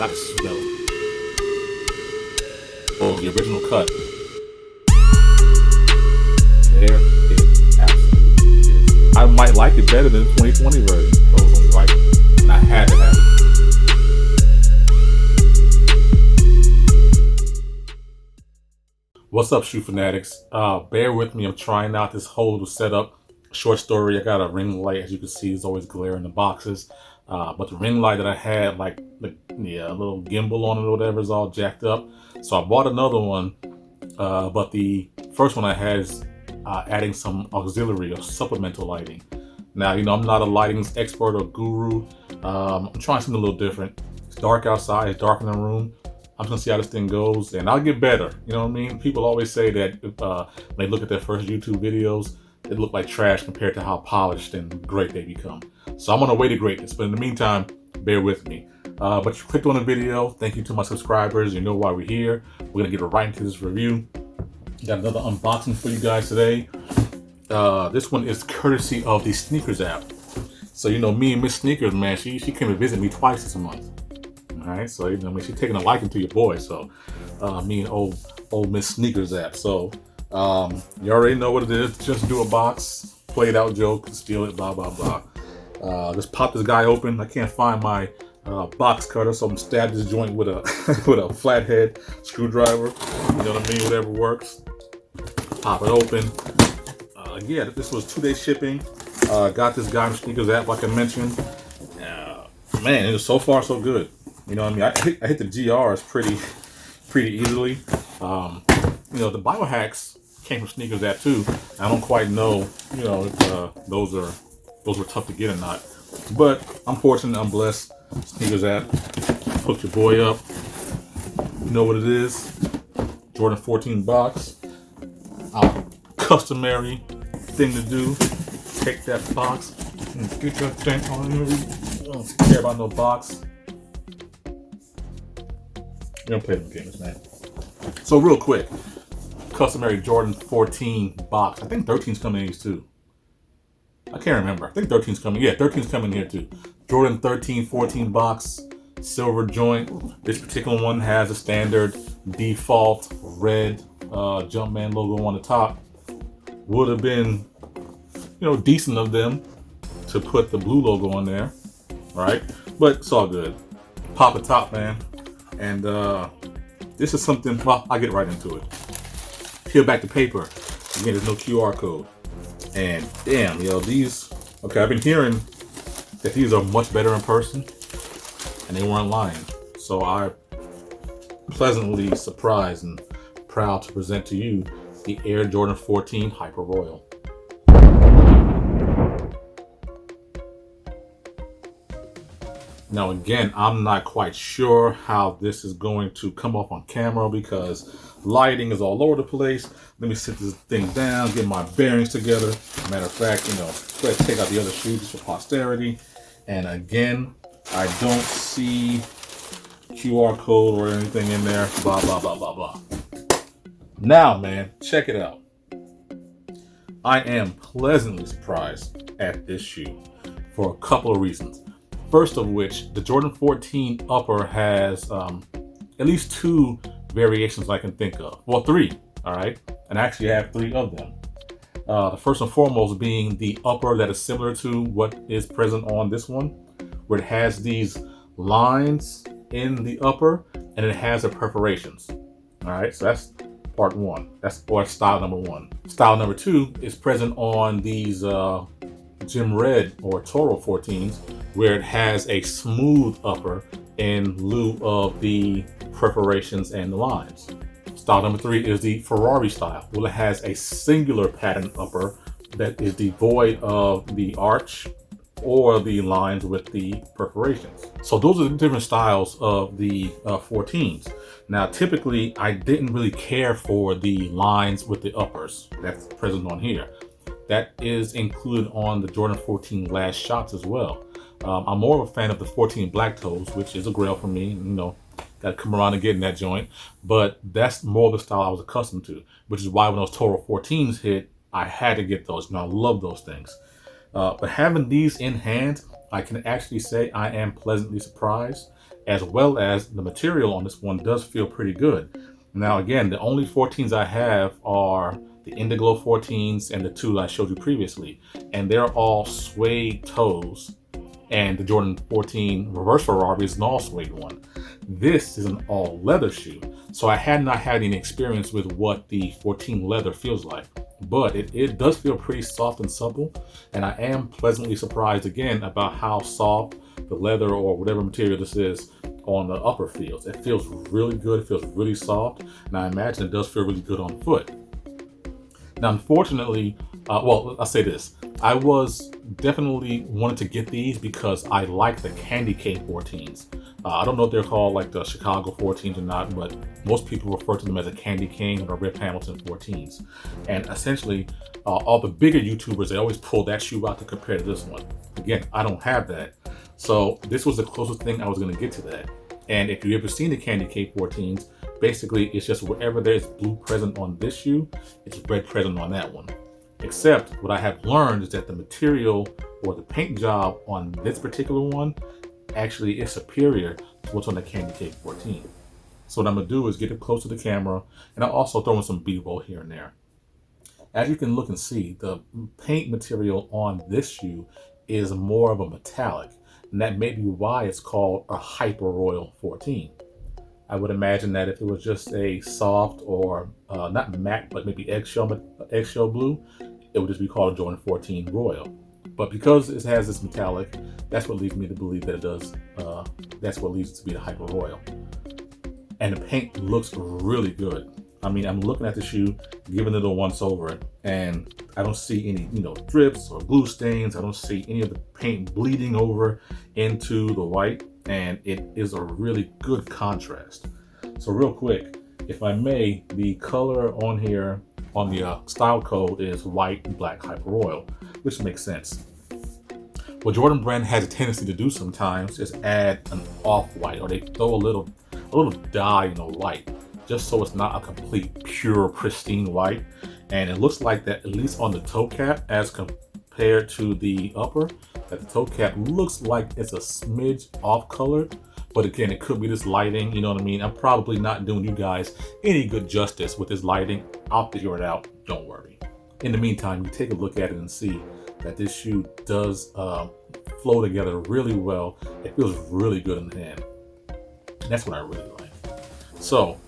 got to smell it. Oh, the original cut. There it absolutely is. I might like it better than the 2020 version. Those ones like it. And I had to have it. What's up, shoe fanatics? Bear with me. I'm trying out this whole little setup. Short story. I got a ring light. As you can see, it's always glare in the boxes. But the ring light that I had, like the little gimbal on it or whatever, is all jacked up. So I bought another one. But the first one I had is adding some auxiliary or supplemental lighting. Now, I'm not a lighting expert or guru. I'm trying something a little different. It's dark outside. It's dark in the room. I'm just gonna see how this thing goes, and I'll get better. You know what I mean? People always say that when they look at their first YouTube videos, they look like trash compared to how polished and great they become. So I'm on the way to greatness, but in the meantime, bear with me. But you clicked on the video. Thank you to my subscribers. You know why we're here. We're gonna get right into this review. Got another unboxing for you guys today. This one is courtesy of the Sneakers app. So me and Miss Sneakers, man, she came to visit me twice this month. All right, so she's taking a liking to your boy. So me and old Miss Sneakers app. So you already know what it is. Just do a box, play it out joke, steal it, blah blah blah. Let's pop this guy open. I can't find my box cutter, so I'm gonna stab this joint with a with a flathead screwdriver. You know what I mean? Whatever works. Pop it open. Yeah, this was 2-day shipping. Got this guy in Sneakers app, like I mentioned. Man, it was so far so good. You know what I mean? I hit the GRs pretty easily. The biohacks came from Sneakers app too. I don't quite know, if those were tough to get or not. But I'm fortunate, I'm blessed. Sneakers app, hook your boy up. You know what it is? Jordan 14 box. Customary thing to do. Take that box and get that thing on here. I don't care about no box. We don't play them games, man. So real quick, customary Jordan 14 box. I think 13's coming in these too. I can't remember. I think 13's coming. Yeah, 13's coming here too. Jordan 13, 14 box, silver joint. This particular one has a standard default red Jumpman logo on the top. Would have been, decent of them to put the blue logo on there, right? But it's all good. Pop a top, man. And this is something, well, I'll get right into it. Peel back the paper. Again, there's no QR code. And damn, these, okay, I've been hearing that these are much better in person, and they weren't lying. So I'm pleasantly surprised and proud to present to you the Air Jordan 14 Hyper Royal. Now again, I'm not quite sure how this is going to come off on camera because lighting is all over the place. Let me sit this thing down, get my bearings together. Matter of fact, let's take out the other shoes for posterity. And again, I don't see QR code or anything in there, blah, blah, blah, blah, blah. Now, man, check it out. I am pleasantly surprised at this shoe for a couple of reasons. First of which, the Jordan 14 upper has at least 2 variations I can think of. Well, 3, all right? And I actually have 3 of them. The first and foremost being the upper that is similar to what is present on this one, where it has these lines in the upper and it has the perforations. All right, so that's part 1. That's style number 1. Style number 2 is present on these Gym Red or Toro 14s, where it has a smooth upper in lieu of the perforations and the lines. Style number 3 is the Ferrari style. Well, it has a singular pattern upper that is devoid of the arch or the lines with the perforations. So those are the different styles of the 14s. Now, typically, I didn't really care for the lines with the uppers that's present on here. That is included on the Jordan 14 Last Shots as well. I'm more of a fan of the 14 Black Toes, which is a grail for me. Got to come around and get in that joint. But that's more the style I was accustomed to, which is why when those Toro 14s hit, I had to get those. I love those things. But having these in hand, I can actually say I am pleasantly surprised. as well as the material on this one does feel pretty good. Now, again, the only 14s I have are the Indiglo 14s and the two I showed you previously, and they're all suede toes. And the Jordan 14 reverse Ferrari is an all suede one. This is an all leather shoe. So I had not had any experience with what the 14 leather feels like, but it does feel pretty soft and supple. And I am pleasantly surprised again about how soft the leather or whatever material this is on the upper feels. It feels really good. It feels really soft. And I imagine it does feel really good on foot. Now, unfortunately, well, I'll say this. I was definitely wanted to get these because I like the candy cane 14s. I don't know if they're called like the Chicago 14s or not, but most people refer to them as a candy cane or Rip Hamilton 14s. And essentially, all the bigger YouTubers, they always pull that shoe out to compare to this one. Again, I don't have that. So this was the closest thing I was going to get to that. And if you've ever seen the candy cane 14s, basically it's just wherever there's blue present on this shoe, it's red present on that one. Except what I have learned is that the material or the paint job on this particular one actually is superior to what's on the candy cane 14. So what I'm gonna do is get it close to the camera, and I'll also throw in some B-roll here and there. As you can look and see, the paint material on this shoe is more of a metallic, and that may be why it's called a Hyper Royal 14. I would imagine that if it was just a soft or not matte, but maybe eggshell blue, it would just be called a Jordan 14 Royal. But because it has this metallic, that's what leads me to believe that it does. That's what leads it to be the Hyper Royal. And the paint looks really good. I mean, I'm looking at the shoe, giving it a once over, and I don't see any, drips or glue stains. I don't see any of the paint bleeding over into the white, and it is a really good contrast. So real quick, if I may, the color on here on the style code is white and black Hyper Royal, which makes sense. What Jordan Brand has a tendency to do sometimes is add an off-white, or they throw a little dye in the white, just so it's not a complete, pure, pristine white. And it looks like that, at least on the toe cap, as compared to the upper, that the toe cap looks like it's a smidge off-colored. But again, it could be this lighting, you know what I mean? I'm probably not doing you guys any good justice with this lighting. I'll figure it out, don't worry. In the meantime, you take a look at it and see that this shoe does flow together really well. It feels really good in the hand. And that's what I really like. So,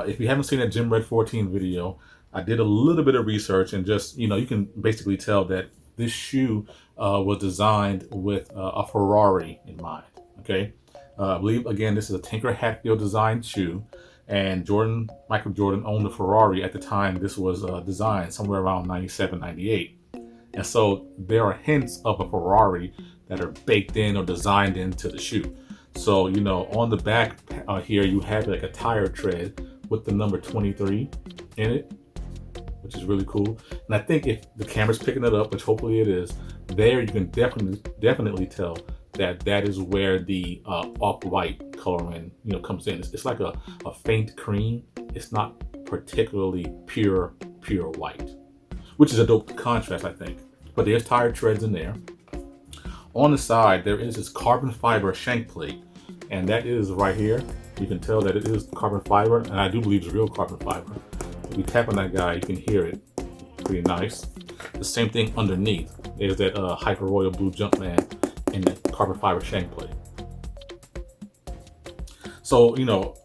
if you haven't seen that Gym Red 14 video, I did a little bit of research and just, you can basically tell that this shoe was designed with a Ferrari in mind, okay? I believe, again, this is a Tinker Hatfield designed shoe, and Michael Jordan owned the Ferrari at the time this was designed, somewhere around 97, 98. And so there are hints of a Ferrari that are baked in or designed into the shoe. So, on the back here, you have like a tire tread with the number 23 in it, which is really cool. And I think if the camera's picking it up, which hopefully it is, there you can definitely tell that is where the off-white coloring comes in. It's like a faint cream. It's not particularly pure white, which is a dope contrast, I think. But there's tire treads in there. On the side, there is this carbon fiber shank plate, and that is right here. You can tell that it is carbon fiber, and I do believe it's real carbon fiber. If you tap on that guy, you can hear it. Pretty nice. The same thing underneath is that Hyper Royal Blue Jumpman in the carbon fiber shank plate. So,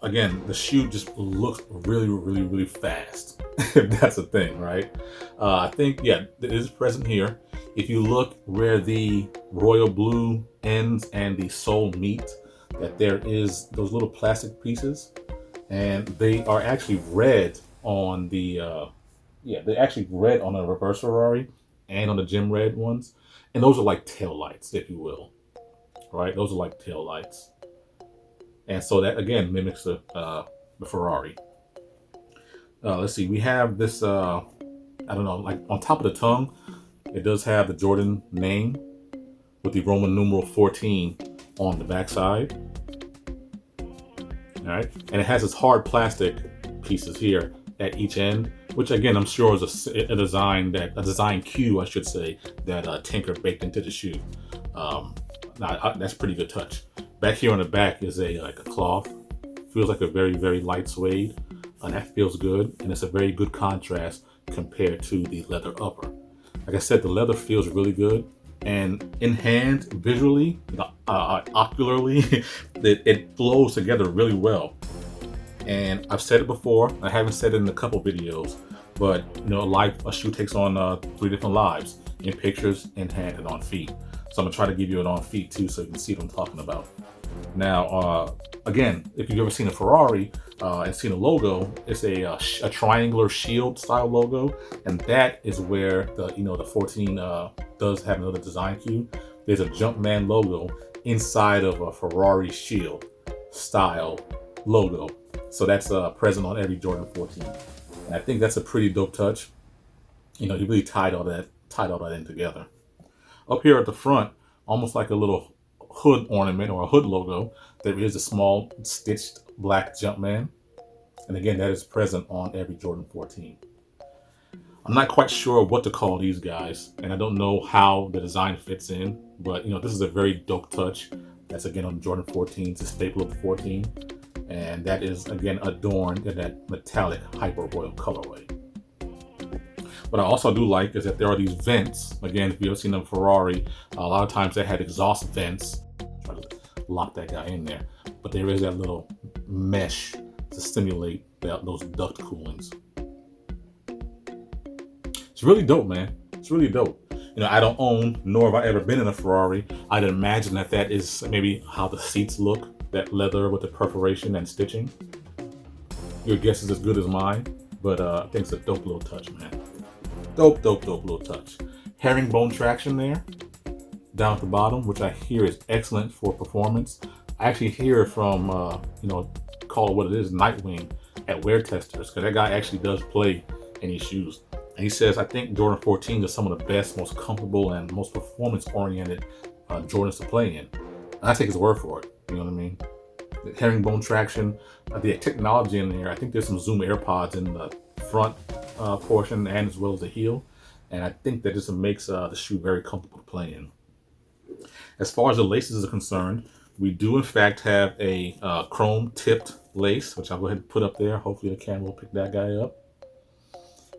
again, the shoe just looks really, really, really fast. If that's a thing, right? I think, yeah, it is present here. If you look where the royal blue ends and the sole meet, that there is those little plastic pieces, and they are actually red on the, they're actually red on the reverse Ferrari and on the Gym Red ones. And those are like tail lights, if you will, right? Those are like tail lights. And so that, again, mimics the Ferrari. Let's see, we have this, I don't know, like on top of the tongue, it does have the Jordan name with the Roman numeral 14 on the backside. All right, and it has its hard plastic pieces here at each end, which again, I'm sure is a design cue, I should say, that Tinker baked into the shoe. Now, that's a pretty good touch. Back here on the back is like a cloth. Feels like a very, very light suede. And that feels good. And it's a very good contrast compared to the leather upper. Like I said, the leather feels really good. And in hand, visually, ocularly, it flows together really well. And I've said it before. I haven't said it in a couple videos, but you know, a shoe takes on 3 different lives: in pictures, in hand, and on feet. So I'm gonna try to give you it on feet too, so you can see what I'm talking about. Now, again, if you've ever seen a Ferrari and seen a logo, it's a triangular shield style logo, and that is where the 14 does have another design cue. There's a Jumpman logo inside of a Ferrari shield style logo, so that's present on every Jordan 14, and I think that's a pretty dope touch. You know, you really tied all that in together. Up here at the front, almost like a little hood ornament or a hood logo, there is a small stitched black Jumpman, and again, that is present on every Jordan 14. I'm not quite sure what to call these guys, and I don't know how the design fits in, but you know, this is a very dope touch. That's again on Jordan 14, it's a staple of the 14, and that is again adorned in that metallic hyper royal colorway. What I also do like is that there are these vents. Again, if you've ever seen a Ferrari, a lot of times they had exhaust vents. Try to lock that guy in there, but there is that little mesh to simulate those duct coolings. It's really dope, man. It's really dope. You know, I don't own, nor have I ever been in a Ferrari. I'd imagine that is maybe how the seats look, that leather with the perforation and stitching. Your guess is as good as mine, but I think it's a dope little touch, man. Dope little touch. Herringbone traction there, down at the bottom, which I hear is excellent for performance. I actually hear from, call it what it is, Nightwing at Wear Testers, because that guy actually does play in these shoes. And he says, I think Jordan 14 is some of the best, most comfortable, and most performance-oriented Jordans to play in. And I take his word for it, you know what I mean? The herringbone traction, the technology in there. I think there's some Zoom AirPods in the front portion and as well as the heel. And I think that just makes the shoe very comfortable to play in. As far as the laces are concerned, we do in fact have a chrome tipped lace, which I'll go ahead and put up there. Hopefully the camera will pick that guy up.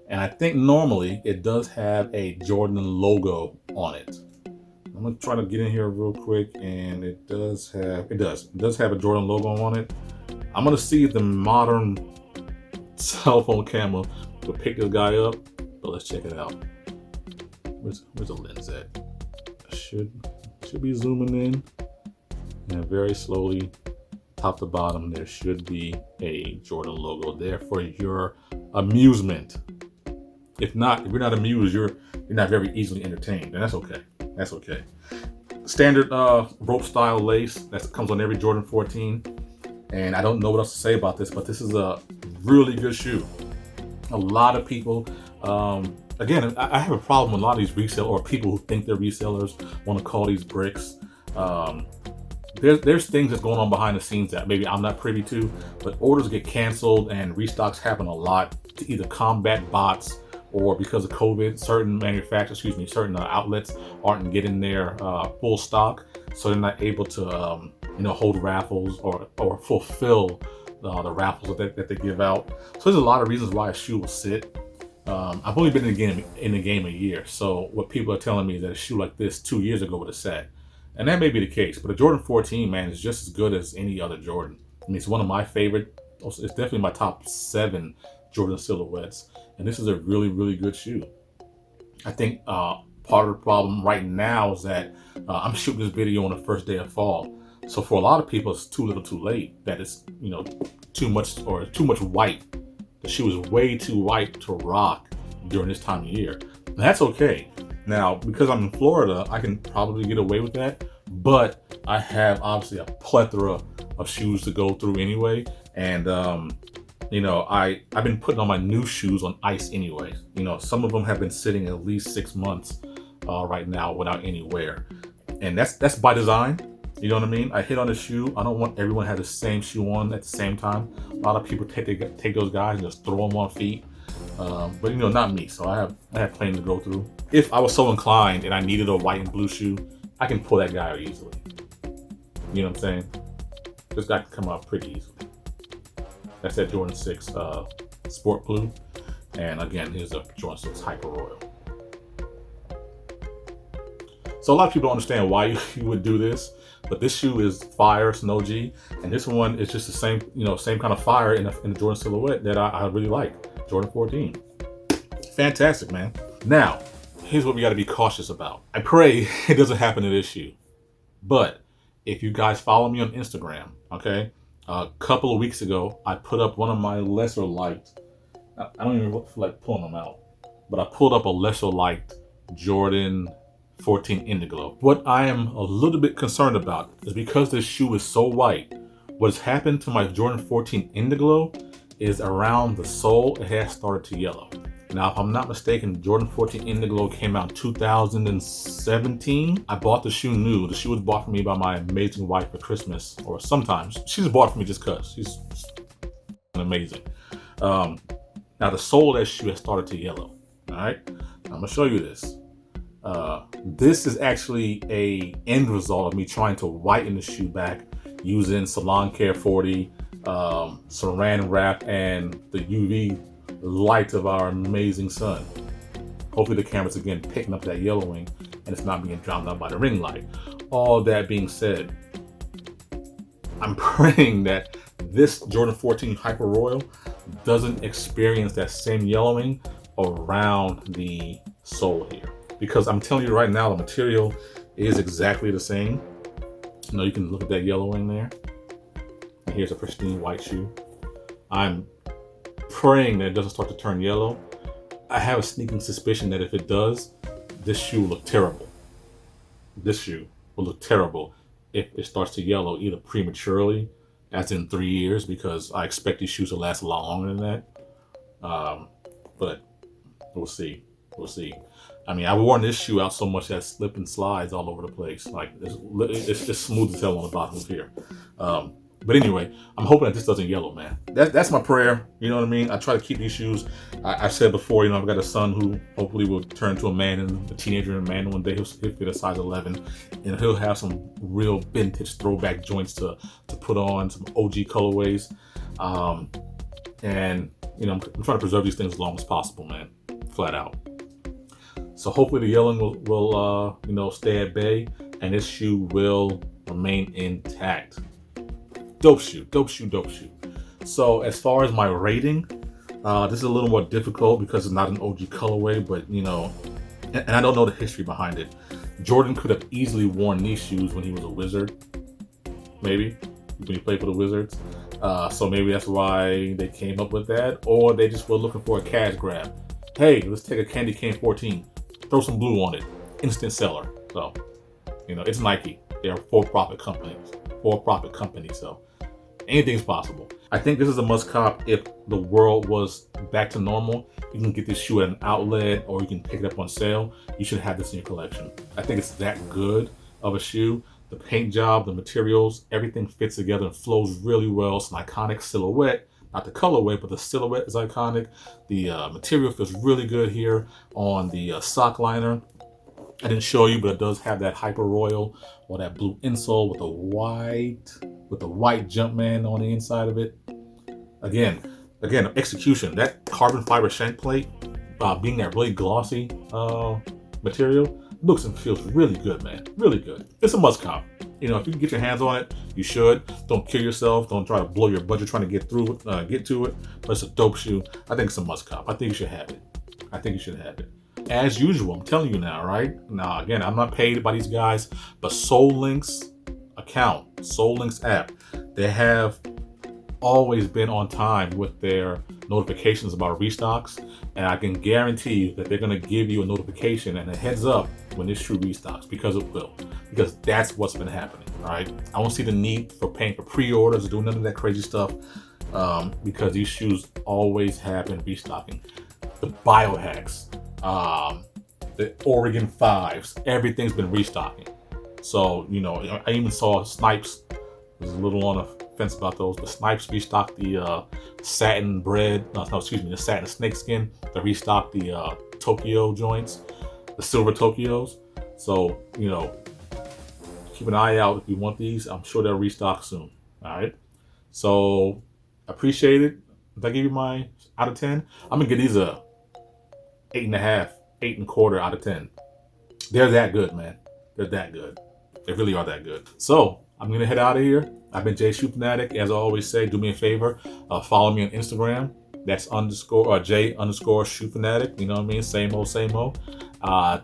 And I think normally it does have a Jordan logo on it. I'm gonna try to get in here real quick, and it does have a Jordan logo on it. I'm gonna see if the modern cell phone camera will pick this guy up, but let's check it out. Where's the lens at? Should be zooming in, and very slowly, top to bottom, there should be a Jordan logo there for your amusement. If not, if you're not amused, you're not very easily entertained, and that's okay. That's okay. Standard rope style lace that comes on every Jordan 14, and I don't know what else to say about this, but this is a really good shoe. A lot of people, again, I have a problem with a lot of these resellers or people who think they're resellers want to call these bricks. There's things that's going on behind the scenes that maybe I'm not privy to, but orders get canceled and restocks happen a lot to either combat bots or because of COVID, certain outlets aren't getting their full stock, so they're not able to, hold raffles or fulfill the raffles that they give out. So there's a lot of reasons why a shoe will sit. I've only been in the game a year, so what people are telling me is that a shoe like this 2 years ago would have sat, and that may be the case. But a Jordan 14, man, is just as good as any other Jordan. I mean, it's one of my favorite. It's definitely my top 7 Jordan silhouettes. And this is a really, really good shoe. I think part of the problem right now is that I'm shooting this video on the first day of fall. So for a lot of people, it's too little too late. That it's, too much white. The shoe is way too white to rock during this time of year. And that's okay. Now, because I'm in Florida, I can probably get away with that. But I have obviously a plethora of shoes to go through anyway. And, I've been putting on my new shoes on ice anyway. Some of them have been sitting at least 6 months right now without any wear. And that's by design. You know what I mean? I hit on a shoe. I don't want everyone to have the same shoe on at the same time. A lot of people take those guys and just throw them on feet. But not me. So I have plenty to go through. If I was so inclined and I needed a white and blue shoe, I can pull that guy out easily. You know what I'm saying? This guy can come out pretty easily. That's that Jordan 6 Sport Blue. And again, here's a Jordan 6 Hyper Royal. So a lot of people don't understand why you would do this, but this shoe is fire, it's an OG, and this one is just the same, same kind of fire in the Jordan silhouette that I really like. Jordan 14. Fantastic, man. Now, here's what we got to be cautious about. I pray it doesn't happen to this shoe, but if you guys follow me on Instagram, okay, a couple of weeks ago, I put up one of my lesser liked, I don't even feel like pulling them out, but I pulled up a lesser liked Jordan 14 Indiglo. What I am a little bit concerned about is because this shoe is so white, what has happened to my Jordan 14 Indiglo is around the sole, it has started to yellow. Now, if I'm not mistaken, Jordan 14 Indiglo came out in 2017. I bought the shoe new. The shoe was bought for me by my amazing wife for Christmas, or sometimes. She's bought for me just because. She's amazing. Now, the sole of that shoe has started to yellow. All right? I'm going to show you this. This is actually a end result of me trying to whiten the shoe back using Salon Care 40, Saran Wrap, and the UV light of our amazing sun. Hopefully the camera's again picking up that yellowing and it's not being drowned out by the ring light. All that being said, I'm praying that this Jordan 14 Hyper Royal doesn't experience that same yellowing around the sole here. Because I'm telling you right now, the material is exactly the same. You can look at that yellowing there. And here's a pristine white shoe. I'm praying that it doesn't start to turn yellow. I have a sneaking suspicion that if it does, this shoe will look terrible. This shoe will look terrible if it starts to yellow either prematurely, as in 3 years, because I expect these shoes to last a lot longer than that. But we'll see. We'll see. I mean, I've worn this shoe out so much that it slips and slides all over the place. Like, it's just smooth as hell on the bottom of here. But anyway, I'm hoping that this doesn't yellow, man. That's my prayer. You know what I mean? I try to keep these shoes. I said before, I've got a son who hopefully will turn into a man and a teenager and a man one day. He'll fit a size 11, and he'll have some real vintage throwback joints to put on, some OG colorways. And I'm trying to preserve these things as long as possible, man. Flat out. So hopefully the yellowing will stay at bay, and this shoe will remain intact. Dope shoe, dope shoe, dope shoe. So as far as my rating, this is a little more difficult because it's not an OG colorway, but and I don't know the history behind it. Jordan could have easily worn these shoes when he was a Wizard, maybe when he played for the Wizards. So maybe that's why they came up with that, or they just were looking for a cash grab. Hey, let's take a candy cane 14, throw some blue on it, instant seller. So, it's Nike. They're a for-profit company, so anything's possible. I think this is a must cop if the world was back to normal. You can get this shoe at an outlet or you can pick it up on sale. You should have this in your collection. I think it's that good of a shoe. The paint job, the materials, everything fits together and flows really well. It's an iconic silhouette. Not the colorway, but the silhouette is iconic. The material feels really good here on the sock liner. I didn't show you, but it does have that Hyper Royal or that blue insole with the white Jumpman on the inside of it. Again, execution. That carbon fiber shank plate, being that really glossy material, looks and feels really good, man. Really good. It's a must cop. If you can get your hands on it, you should. Don't kill yourself. Don't try to blow your budget trying to get to it. But it's a dope shoe. I think it's a must cop. I think you should have it. As usual, I'm telling you now, right? Now, again, I'm not paid by these guys, but SoulLinks app, they have always been on time with their notifications about restocks, and I can guarantee you that they're going to give you a notification and a heads up when this shoe restocks, because it will, because that's what's been happening. All right, I don't see the need for paying for pre-orders or doing none of that crazy stuff, because these shoes always have been restocking. The biohacks, the Oregon 5s, everything's been restocking. So I even saw Snipes. I was a little on the fence about those, but Snipes restocked the satin the satin snakeskin. They restocked the Tokyo joints, the silver Tokyos. So keep an eye out if you want these. I'm sure they'll restock soon. All right. So appreciate it. If I give you my out of 10, I'm gonna give these a 8.5, 8.25 out of 10. They're that good, man. They're that good. They really are that good. So I'm gonna head out of here. I've been Jay Shoe Fanatic. As I always say, do me a favor, follow me on Instagram. That's J_Shoe Fanatic. You know what I mean? Same old, same old.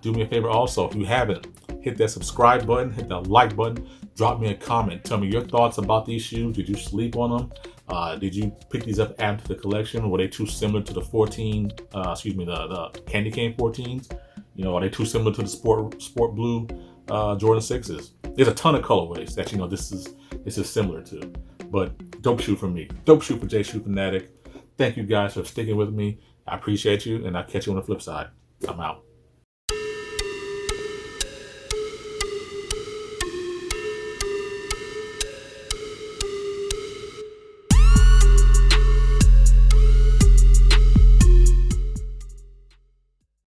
Do me a favor also, if you haven't, hit that subscribe button, hit that like button, drop me a comment. Tell me your thoughts about these shoes. Did you sleep on them? Did you pick these up after the collection? Were they too similar to the the Candy Cane 14s? You know, are they too similar to the sport blue Jordan 6s? There's a ton of colorways that, you know, this is similar to. But dope shoe for me. Dope shoe for Jay Shoe Fanatic. Thank you guys for sticking with me. I appreciate you, and I'll catch you on the flip side. I'm out.